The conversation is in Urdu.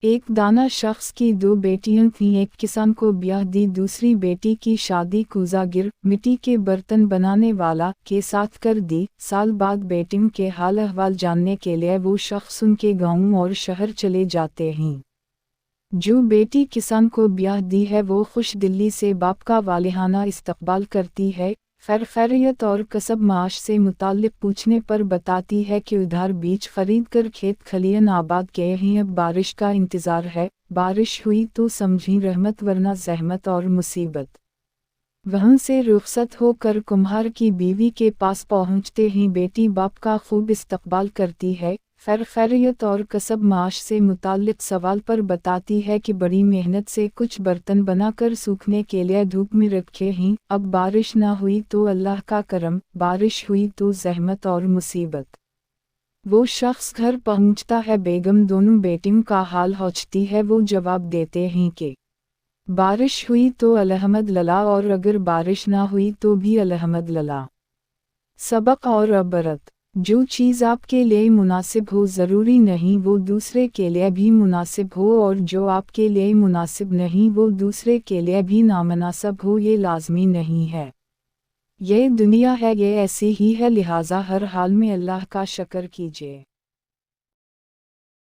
ایک دانا شخص کی 2 بیٹیاں تھیں۔ ایک کسان کو بیاہ دی، دوسری بیٹی کی شادی کوزہ گر مٹی کے برتن بنانے والا کے ساتھ کر دی۔ سال بعد بیٹیوں کے حال احوال جاننے کے لیے وہ شخص ان کے گاؤں اور شہر چلے جاتے ہیں۔ جو بیٹی کسان کو بیاہ دی ہے وہ خوش دلی سے باپ کا والہانہ استقبال کرتی ہے، خیریت اور کسب معاش سے متعلق پوچھنے پر بتاتی ہے کہ ادھر بیج خرید کر کھیت کھلیان آباد کیے ہیں، اب بارش کا انتظار ہے، بارش ہوئی تو سمجھی رحمت ورنہ زحمت اور مصیبت۔ وہاں سے رخصت ہو کر کمہار کی بیوی کے پاس پہنچتے ہیں۔ بیٹی باپ کا خوب استقبال کرتی ہے، خیریت اور کسب معاش سے متعلق سوال پر بتاتی ہے کہ بڑی محنت سے کچھ برتن بنا کر سوکھنے کے لیے دھوپ میں رکھے ہیں، اب بارش نہ ہوئی تو اللہ کا کرم، بارش ہوئی تو زحمت اور مصیبت۔ وہ شخص گھر پہنچتا ہے، بیگم دونوں بیٹیوں کا حال پوچھتی ہے، وہ جواب دیتے ہیں کہ بارش ہوئی تو الحمدللہ اور اگر بارش نہ ہوئی تو بھی الحمدللہ۔ سبق اور عبرت: جو چیز آپ کے لیے مناسب ہو ضروری نہیں وہ دوسرے کے لیے بھی مناسب ہو، اور جو آپ کے لیے مناسب نہیں وہ دوسرے کے لیے بھی نامناسب ہو، یہ لازمی نہیں ہے۔ یہ دنیا ہے، یہ ایسی ہی ہے، لہٰذا ہر حال میں اللہ کا شکر کیجیے۔